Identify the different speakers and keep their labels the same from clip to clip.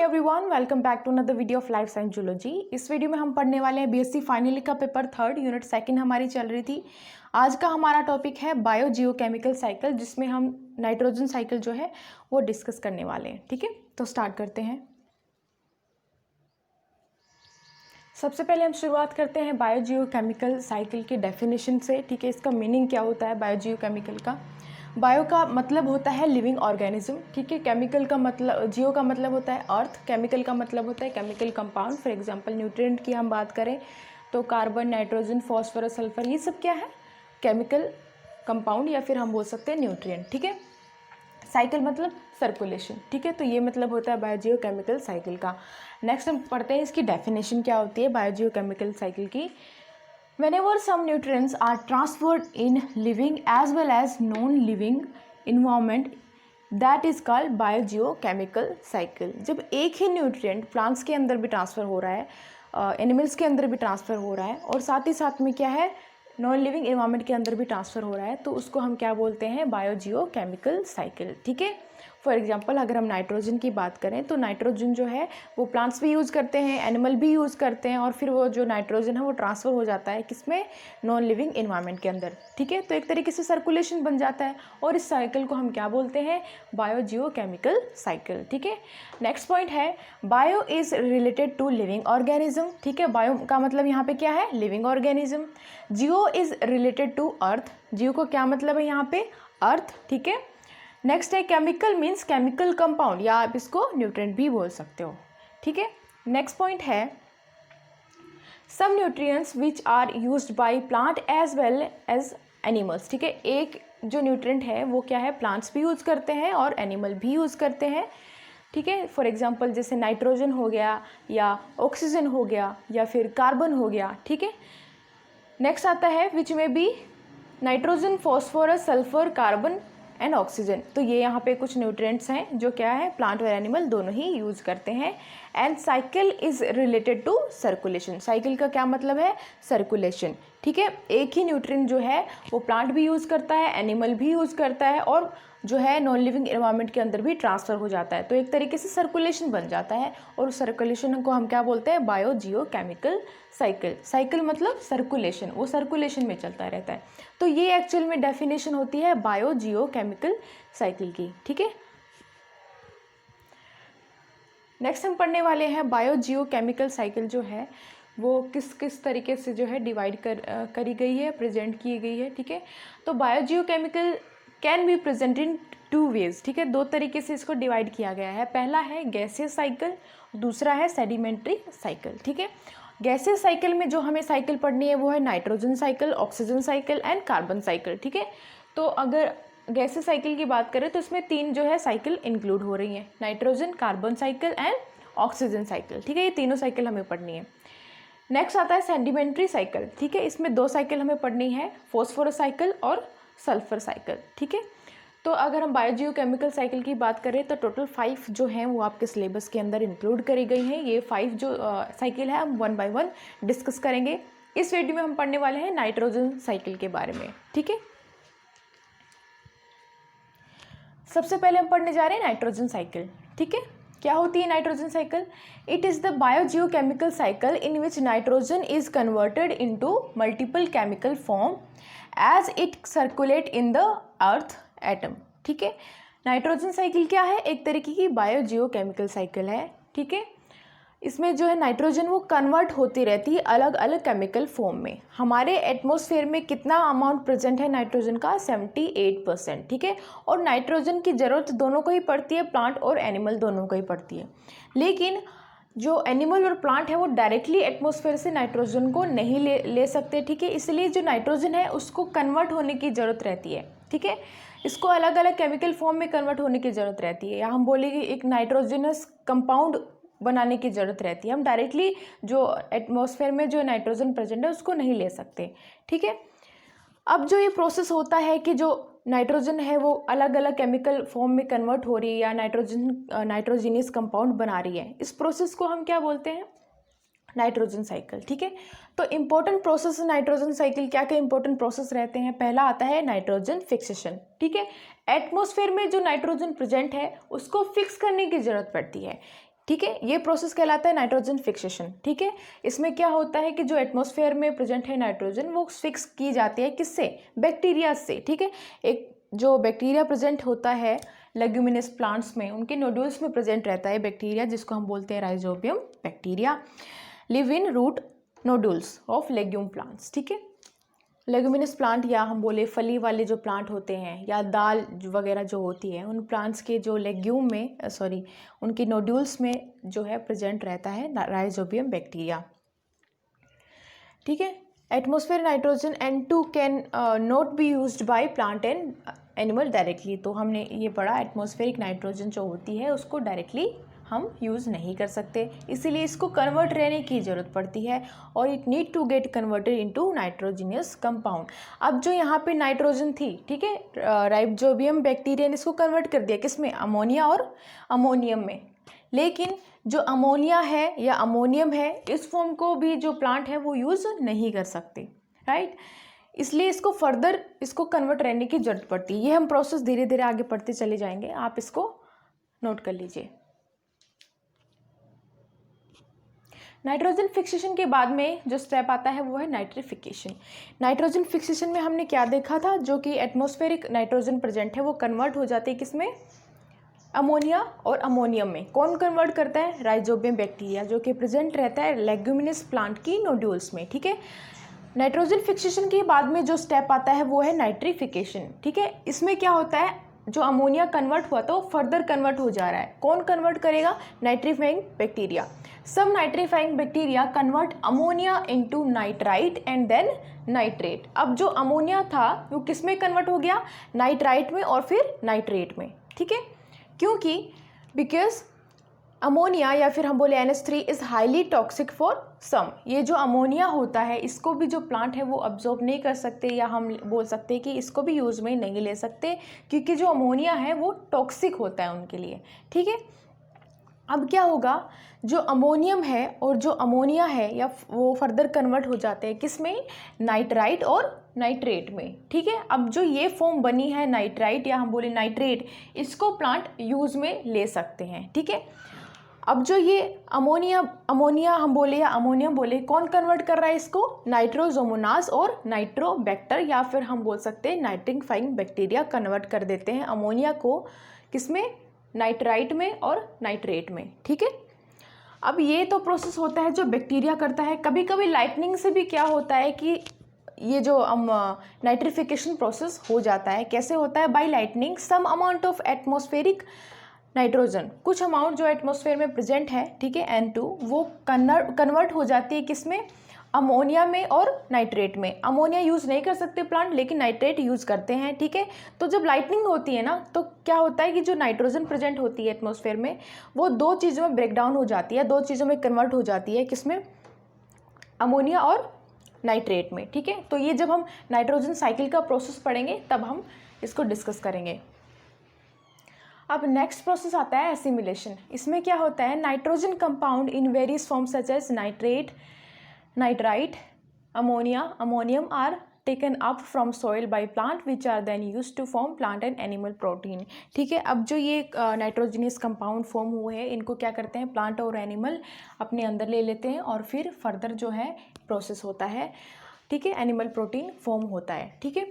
Speaker 1: Everyone, welcome back to another video of life science zoology. इस video में हम पढ़ने वाले हैं बीएससी फाइनल का पेपर 3 यूनिट 2 हमारी चल रही थी। आज का हमारा टॉपिक है बायो जियोकेमिकल साइकिल, जिसमें हम नाइट्रोजन साइकिल जो है वो डिस्कस करने वाले हैं। ठीक है, तो स्टार्ट करते हैं। सबसे पहले हम शुरुआत करते हैं बायो जियोकेमिकल साइकिल की डेफिनेशन से। ठीक है, इसका मीनिंग क्या होता है बायो जियोकेमिकल का। बायो का मतलब होता है लिविंग ऑर्गेनिज्म। ठीक है, केमिकल का मतलब, जियो का मतलब होता है अर्थ, केमिकल का मतलब होता है chemical compound. For example nutrient की हम बात करें तो कार्बन, नाइट्रोजन, फॉस्फोरस, सल्फर, ये सब क्या है, केमिकल कंपाउंड या फिर हम बोल सकते हैं न्यूट्रिएंट। ठीक है, साइकिल मतलब सर्कुलेशन। ठीक है, तो ये मतलब होता है बायोजियोकेमिकल साइकिल का। नेक्स्ट हम पढ़ते हैं इसकी डेफिनेशन क्या होती है बायोजियोकेमिकल साइकिल की। Whenever some nutrients are transferred in living as well as non-living environment, that is called biogeochemical cycle। जब एक ही न्यूट्रिएंट प्लांट्स के अंदर भी ट्रांसफ़र हो रहा है, एनिमल्स के अंदर भी ट्रांसफ़र हो रहा है, और साथ ही साथ में क्या है, नॉन लिविंग एनवायरनमेंट के अंदर भी ट्रांसफ़र हो रहा है, तो उसको हम क्या बोलते हैं, बायोजियोकेमिकल साइकिल। ठीक है, फॉर एग्जांपल अगर हम नाइट्रोजन की बात करें तो नाइट्रोजन जो है वो प्लांट्स भी यूज़ करते हैं, एनिमल भी यूज़ करते हैं, और फिर वो जो नाइट्रोजन है वो ट्रांसफ़र हो जाता है किसमें, नॉन लिविंग एनवायरनमेंट के अंदर। ठीक है, तो एक तरीके से सर्कुलेशन बन जाता है, और इस साइकिल को हम क्या बोलते हैं, बायोजियोकेमिकल साइकिल। ठीक है, नेक्स्ट पॉइंट है bio is related to living organism. ठीक है, बायो का मतलब यहाँ पे क्या है, living organism. Geo is related to earth. Geo को क्या मतलब है यहाँ पे, अर्थ। ठीक है, नेक्स्ट है केमिकल मीन्स केमिकल कंपाउंड, या आप इसको न्यूट्रिएंट भी बोल सकते हो। ठीक है, नेक्स्ट पॉइंट है some nutrients which are used by plant as well as animals. ठीक है, एक जो न्यूट्रिएंट है वो क्या है, प्लांट्स भी यूज़ करते हैं और एनिमल भी यूज़ करते हैं। ठीक है, फॉर एग्जांपल जैसे नाइट्रोजन हो गया, या ऑक्सीजन हो गया, या फिर कार्बन हो गया। ठीक है, नेक्स्ट आता है विच में be nitrogen, phosphorus, sulphur, carbon and oxygen. तो ये यहाँ पे कुछ न्यूट्रिएंट्स हैं जो क्या है, प्लांट और एनिमल दोनों ही यूज़ करते हैं। And cycle is related to circulation. Cycle का क्या मतलब है, सर्कुलेशन। ठीक है, एक ही न्यूट्रिएंट जो है वो प्लांट भी यूज़ करता है, एनिमल भी यूज़ करता है, और जो है नॉन लिविंग एनवायरनमेंट के अंदर भी ट्रांसफ़र हो जाता है, तो एक तरीके से सर्कुलेशन बन जाता है, और उस सर्कुलेशन को हम क्या बोलते हैं, बायोजियोकेमिकल साइकिल। साइकिल मतलब सर्कुलेशन, वो सर्कुलेशन में चलता रहता है। तो ये एक्चुअल में डेफिनेशन होती है बायोजियोकेमिकल साइकिल की। ठीक है, नेक्स्ट हम पढ़ने वाले हैं बायोजियोकेमिकल साइकिल जो है वो किस किस तरीके से जो है डिवाइड करी गई है, प्रेजेंट की गई है। ठीक है, तो biogeochemical can be present in 2 ways. ठीक है, 2 तरीके से इसको डिवाइड किया गया है। पहला है गैसियस साइकिल, दूसरा है सेडिमेंट्री साइकिल। ठीक है, गैसियस साइकिल में जो हमें साइकिल पढ़नी है वो है nitrogen cycle, oxygen cycle and carbon cycle. ठीक है, तो अगर गैसियस साइकिल की बात करें तो इसमें 3 जो है साइकिल इंक्लूड हो रही हैं, nitrogen, carbon cycle and oxygen cycle. ठीक है, ये तीनों साइकिल हमें पढ़नी है। नेक्स्ट आता है सेडिमेंट्री साइकिल। ठीक है, इसमें 2 साइकिल हमें पढ़नी है, फॉस्फोरस साइकिल और सल्फर साइकिल। ठीक है, तो अगर हम बायोजियोकेमिकल साइकिल की बात करें तो टोटल 5 जो हैं वो आपके सिलेबस के अंदर इंक्लूड करी गई हैं। ये 5 जो साइकिल है हम 1 बाय 1 डिस्कस करेंगे। इस वीडियो में हम पढ़ने वाले हैं नाइट्रोजन साइकिल के बारे में। ठीक है, सबसे पहले हम पढ़ने जा रहे हैं नाइट्रोजन साइकिल। ठीक है, क्या होती है nitrogen cycle, it is the biogeochemical cycle in which nitrogen is converted into multiple chemical form as it circulate in the earth atom. ठीक है, नाइट्रोजन साइकिल क्या है, एक तरीके की बायोजियोकेमिकल साइकिल है। ठीक है, इसमें जो है नाइट्रोजन वो कन्वर्ट होती रहती है अलग अलग केमिकल फॉर्म में। हमारे एटमॉस्फेयर में कितना अमाउंट प्रेजेंट है नाइट्रोजन का, 78%। ठीक है, और नाइट्रोजन की ज़रूरत दोनों को ही पड़ती है, प्लांट और एनिमल दोनों को ही पड़ती है। लेकिन जो एनिमल और प्लांट है वो डायरेक्टली एटमॉस्फेयर से नाइट्रोजन को नहीं ले सकते। ठीक है, इसलिए जो नाइट्रोजन है उसको कन्वर्ट होने की ज़रूरत रहती है। ठीक है, इसको अलग अलग केमिकल फॉर्म में कन्वर्ट होने की ज़रूरत रहती है, या हम बोलेंगे एक नाइट्रोजनस कंपाउंड बनाने की ज़रूरत रहती है। हम डायरेक्टली जो एटमॉस्फेयर में जो नाइट्रोजन प्रेजेंट है उसको नहीं ले सकते। ठीक है, अब जो ये प्रोसेस होता है कि जो नाइट्रोजन है वो अलग अलग केमिकल फॉर्म में कन्वर्ट हो रही है या नाइट्रोजीनियस कंपाउंड बना रही है, इस प्रोसेस को हम क्या बोलते हैं, नाइट्रोजन साइकिल। ठीक है, तो इंपॉर्टेंट प्रोसेस नाइट्रोजन साइकिल क्या क्या इंपॉर्टेंट प्रोसेस रहते हैं, पहला आता है नाइट्रोजन फिक्सेशन। ठीक है, एटमॉस्फेयर में जो नाइट्रोजन प्रेजेंट है उसको फिक्स करने की ज़रूरत पड़ती है। ठीक है, ये प्रोसेस कहलाता है नाइट्रोजन फिक्सेशन। ठीक है, इसमें क्या होता है कि जो एटमॉस्फेयर में प्रेजेंट है नाइट्रोजन वो फिक्स की जाती है किससे, बैक्टीरिया से। ठीक है, एक जो बैक्टीरिया प्रेजेंट होता है लेग्यूमिनस प्लांट्स में, उनके नोड्यूल्स में प्रेजेंट रहता है बैक्टीरिया, जिसको हम बोलते हैं rhizobium bacteria, live in root nodules of legume plants. ठीक है, लेग्यूमिनस प्लांट या हम बोले फली वाले जो प्लांट होते हैं या दाल वगैरह जो होती है, उन प्लांट्स के जो लेग्यूम में उनके नोड्यूल्स में जो है प्रेजेंट रहता है राइजोबियम बैक्टीरिया। ठीक है, atmosphere nitrogen N2 can not be used by plant and animal directly. तो हमने ये पढ़ा, एटमॉस्फेरिक नाइट्रोजन जो होती है उसको डायरेक्टली हम यूज़ नहीं कर सकते, इसीलिए इसको कन्वर्ट रहने की ज़रूरत पड़ती है और it need to get converted into nitrogenous compound. अब जो यहाँ पे नाइट्रोजन थी, ठीक है, राइजोबियम बैक्टीरिया ने इसको कन्वर्ट कर दिया किस में, अमोनिया और अमोनियम में। लेकिन जो अमोनिया है या अमोनियम है, इस फॉर्म को भी जो प्लांट है वो यूज़ नहीं कर सकते, राइट। इसलिए इसको फर्दर इसको कन्वर्ट रहने की ज़रूरत पड़ती है। ये हम प्रोसेस धीरे धीरे आगे पढ़ते चले जाएंगे, आप इसको नोट कर लीजिए। नाइट्रोजन फिक्सेशन के बाद में जो स्टेप आता है वो है नाइट्रिफिकेशन। नाइट्रोजन फिक्सेशन में हमने क्या देखा था, जो कि एटमॉस्फेरिक नाइट्रोजन प्रेजेंट है वो कन्वर्ट हो जाती है किसमें, अमोनिया और अमोनियम में। कौन कन्वर्ट करता है, राइजोबियम बैक्टीरिया, जो कि प्रेजेंट रहता है लेग्यूमिनस प्लांट की नोड्यूल्स में। ठीक है, नाइट्रोजन फिक्सेशन के बाद में जो स्टेप आता है वो है नाइट्रिफिकेशन। ठीक है, इसमें क्या होता है, जो अमोनिया कन्वर्ट हुआ था वो फर्दर कन्वर्ट हो जा रहा है। कौन कन्वर्ट करेगा, नाइट्रीफाइंग बैक्टीरिया। सब nitrifying bacteria convert ammonia into nitrite and then nitrate. अब जो अमोनिया था वो किस में कन्वर्ट हो गया, नाइट्राइट में और फिर नाइट्रेट में। ठीक है, क्योंकि बिकॉज अमोनिया या फिर हम बोले NH3 is highly toxic for some. ये जो अमोनिया होता है इसको भी जो प्लांट है वो अब्जॉर्ब नहीं कर सकते, या हम बोल सकते हैं कि इसको भी यूज़ में नहीं ले सकते, क्योंकि जो अमोनिया है वो टॉक्सिक होता है उनके लिए। ठीक है, अब क्या होगा, जो अमोनियम है और जो अमोनिया है या वो फर्दर कन्वर्ट हो जाते हैं किस में, नाइट्राइट और नाइट्रेट में। ठीक है, अब जो ये फॉर्म बनी है नाइट्राइट या हम बोले नाइट्रेट, इसको प्लांट यूज़ में ले सकते हैं। ठीक है, अब जो ये अमोनिया हम बोले या अमोनियम बोले, कौन कन्वर्ट कर रहा है इसको, नाइट्रोजोमोनास और नाइट्रोबैक्टर, या फिर हम बोल सकते हैं नाइट्रिफाइंग बैक्टीरिया कन्वर्ट कर देते हैं अमोनिया को किसमें, नाइट्राइट में और नाइट्रेट में। ठीक है, अब ये तो प्रोसेस होता है जो बैक्टीरिया करता है। कभी कभी लाइटनिंग से भी क्या होता है कि ये जो नाइट्रिफिकेशन प्रोसेस हो जाता है। कैसे होता है, by lightning some amount of atmospheric nitrogen, कुछ अमाउंट जो एटमॉस्फेयर में प्रेजेंट है, ठीक है, N2, वो कन्वर्ट हो जाती है किसमें, अमोनिया में और नाइट्रेट में। अमोनिया यूज़ नहीं कर सकते प्लांट, लेकिन नाइट्रेट यूज़ करते हैं। ठीक है, तो जब लाइटनिंग होती है ना, तो क्या होता है कि जो नाइट्रोजन प्रेजेंट होती है एटमॉस्फेयर में, वो दो चीज़ों में ब्रेक डाउन हो जाती है, दो चीज़ों में कन्वर्ट हो जाती है किसमें, अमोनिया और नाइट्रेट में। ठीक है, तो ये जब हम नाइट्रोजन साइकिल का प्रोसेस पढ़ेंगे तब हम इसको डिस्कस करेंगे। अब नेक्स्ट प्रोसेस आता है एसिमिलेशन। इसमें क्या होता है, nitrogen compound in various forms such as nitrate, nitrite, ammonia, ammonium are taken up from soil by plant which are then used to form plant and animal protein. ठीक है, अब जो ये नाइट्रोजनियस कंपाउंड फॉर्म हुए हैं, इनको क्या करते हैं, प्लांट और एनिमल अपने अंदर ले लेते हैं और फिर फर्दर जो है प्रोसेस होता है। ठीक है, एनिमल प्रोटीन फॉर्म होता है। ठीक है,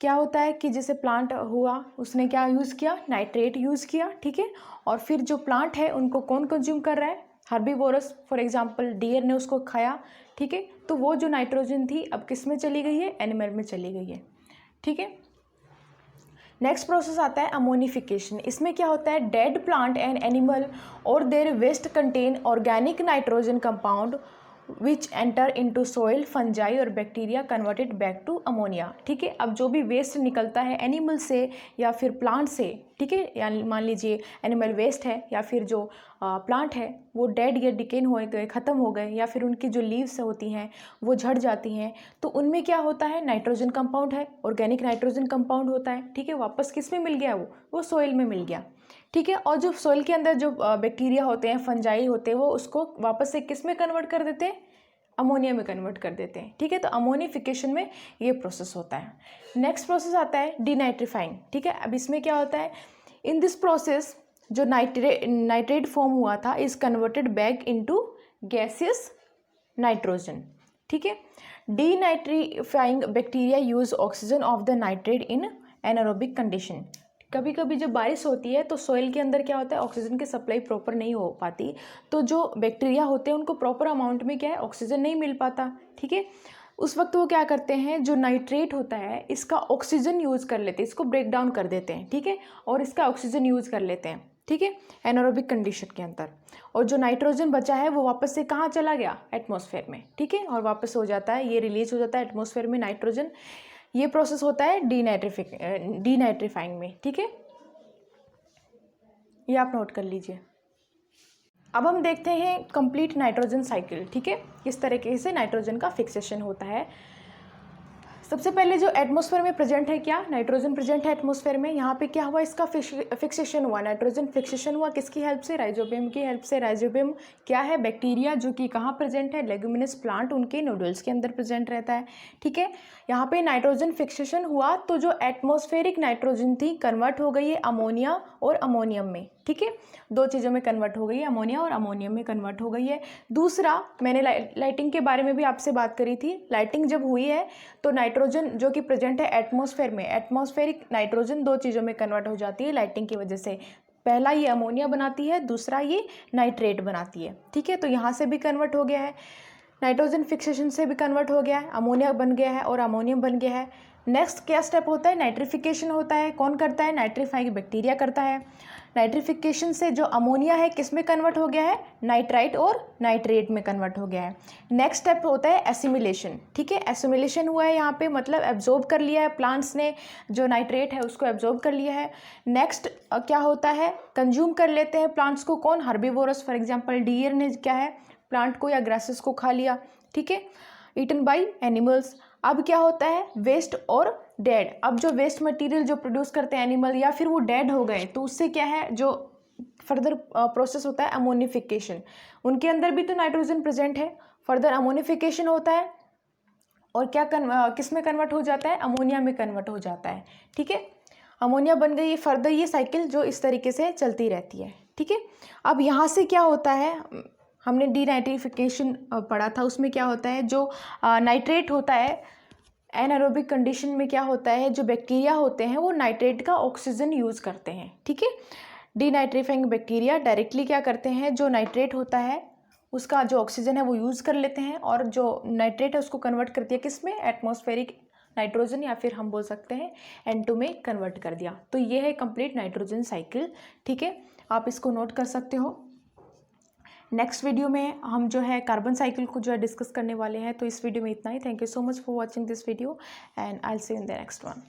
Speaker 1: क्या होता है कि जैसे प्लांट हुआ, उसने क्या यूज़ किया, नाइट्रेट यूज़ किया। ठीक है, और फिर जो प्लांट है उनको कौन कंज्यूम कर रहा है, हर्बीवोरस, फॉर एग्जांपल डियर ने उसको खाया। ठीक है, तो वो जो नाइट्रोजन थी अब किस में चली गई है, एनिमल में चली गई है। ठीक है, नेक्स्ट प्रोसेस आता है अमोनिफिकेशन। इसमें क्या होता है, डेड प्लांट एंड एनिमल और their waste contain organic nitrogen compound which enter into soil, fungi और bacteria converted back to ammonia. ठीक है, अब जो भी वेस्ट निकलता है एनिमल से या फिर प्लांट से, ठीक है, यानी मान लीजिए एनिमल वेस्ट है या फिर जो प्लांट है वो डेड या डिकेन हो गए, ख़त्म हो गए, या फिर उनकी जो लीव्स होती हैं वो झड़ जाती हैं, तो उनमें क्या होता है, नाइट्रोजन कंपाउंड है, ऑर्गेनिक नाइट्रोजन कंपाउंड होता है। ठीक है, वापस किस में मिल गया, वो सोइल में मिल गया। ठीक है, और जो सोइल के अंदर जो बैक्टीरिया होते हैं, फंजाई होते हैं, वो उसको वापस से किस में कन्वर्ट कर देते हैं, अमोनिया में कन्वर्ट कर देते हैं। ठीक है, तो अमोनिफिकेशन में ये प्रोसेस होता है। नेक्स्ट प्रोसेस आता है डीनाइट्रीफाइंग। ठीक है, अब इसमें क्या होता है, इन दिस प्रोसेस जो नाइट्रेट फॉर्म हुआ था is converted back into gaseous nitrogen, ठीक है। Denitrifying bacteria use oxygen of the nitrate in anaerobic condition. कभी कभी जब बारिश होती है तो सॉइल के अंदर क्या होता है, ऑक्सीजन की सप्लाई प्रॉपर नहीं हो पाती, तो जो बैक्टीरिया होते हैं उनको प्रॉपर अमाउंट में क्या है, ऑक्सीजन नहीं मिल पाता, ठीक है। उस वक्त वो क्या करते हैं, जो नाइट्रेट होता है इसका ऑक्सीजन यूज़ कर लेते हैं, इसको ब्रेक डाउन कर देते हैं, ठीक है, और इसका ऑक्सीजन यूज़ कर लेते हैं, ठीक है, एनारोबिक कंडीशन के अंदर। और जो नाइट्रोजन बचा है वो वापस से कहाँ चला गया, एटमॉस्फेयर में, ठीक है, और वापस हो जाता है, ये रिलीज हो जाता है एटमॉस्फेयर में नाइट्रोजन। ये प्रोसेस होता है डीनाइट्रीफाइंग में, ठीक है, ये आप नोट कर लीजिए। अब हम देखते हैं कंप्लीट नाइट्रोजन साइकिल, ठीक है, किस तरीके से नाइट्रोजन का फिक्सेशन होता है। सबसे पहले जो एटमॉस्फेयर में प्रेजेंट है, क्या नाइट्रोजन प्रेजेंट है एटमॉस्फेयर में, यहाँ पे क्या हुआ, इसका फिक्सेशन हुआ, नाइट्रोजन फिक्सेशन हुआ किसकी हेल्प से, राइजोबियम की हेल्प से। राइजोबियम क्या है, बैक्टीरिया जो कि कहाँ प्रेजेंट है, लेगुमिनस प्लांट, उनके नूडल्स के अंदर प्रेजेंट रहता है, ठीक है। यहाँ पे नाइट्रोजन फिक्सेशन हुआ तो जो एटमॉस्फेरिक नाइट्रोजन थी कन्वर्ट हो गई है अमोनिया और अमोनियम में, ठीक है, दो चीज़ों में कन्वर्ट हो गई है, अमोनिया और अमोनियम में कन्वर्ट हो गई है। दूसरा, मैंने लाइटिंग के बारे में भी आपसे बात करी थी, लाइटिंग जब हुई है तो नाइट्रोजन जो कि प्रेजेंट है एटमॉस्फेयर में, एटमॉस्फेरिक नाइट्रोजन दो चीज़ों में कन्वर्ट हो जाती है लाइटिंग की वजह से। पहला ये अमोनिया बनाती है, दूसरा ये नाइट्रेट बनाती है, ठीक है। तो यहाँ से भी कन्वर्ट हो गया है, नाइट्रोजन फिक्सेशन से भी कन्वर्ट हो गया है, अमोनिया बन गया है और अमोनियम बन गया है। नेक्स्ट क्या स्टेप होता है, नाइट्रिफिकेशन होता है। कौन करता है, नाइट्रीफाइंग बैक्टीरिया करता है। नाइट्रिफिकेशन से जो अमोनिया है किस में कन्वर्ट हो गया है, नाइट्राइट और नाइट्रेट में कन्वर्ट हो गया है। नेक्स्ट स्टेप होता है एसिमिलेशन, ठीक है, एसिमिलेशन हुआ है यहाँ पे, मतलब एब्जॉर्ब कर लिया है प्लांट्स ने, जो नाइट्रेट है उसको एब्जॉर्ब कर लिया है। नेक्स्ट क्या होता है, कंज्यूम कर लेते हैं प्लांट्स को, कौन, हर्बीवोरस, फॉर एग्जाम्पल डियर ने क्या है, प्लांट को या ग्रासेस को खा लिया, ठीक है, ईटन बाई एनिमल्स। अब क्या होता है, वेस्ट और डेड। अब जो वेस्ट मटेरियल जो प्रोड्यूस करते हैं एनिमल या फिर वो डेड हो गए तो उससे क्या है, जो फर्दर प्रोसेस होता है अमोनिफिकेशन, उनके अंदर भी तो नाइट्रोजन प्रेजेंट है, फर्दर अमोनिफिकेशन होता है और क्या किस में कन्वर्ट हो जाता है, अमोनिया में कन्वर्ट हो जाता है, ठीक है, अमोनिया बन गई। फर्दर ये साइकिल जो इस तरीके से चलती रहती है, ठीक है। अब यहाँ से क्या होता है, हमने डीनाइट्रिफिकेशन पढ़ा था, उसमें क्या होता है, जो नाइट्रेट होता है एनारोबिक कंडीशन में क्या होता है, जो बैक्टीरिया होते हैं वो नाइट्रेट का ऑक्सीजन यूज़ करते हैं, ठीक है। डीनाइट्रीफाइंग बैक्टीरिया डायरेक्टली क्या करते हैं, जो नाइट्रेट होता है उसका जो ऑक्सीजन है वो यूज़ कर लेते हैं और जो नाइट्रेट है उसको कन्वर्ट कर दिया किस में, एटमॉस्फेरिक नाइट्रोजन, या फिर हम बोल सकते हैं N2 में कन्वर्ट कर दिया। तो ये है कंप्लीट नाइट्रोजन साइकिल, ठीक है, आप इसको नोट कर सकते हो। नेक्स्ट वीडियो में हम जो है कार्बन साइकिल को जो है डिस्कस करने वाले हैं। तो इस वीडियो में इतना ही। Thank you so much for watching this video and I will see you in the next one.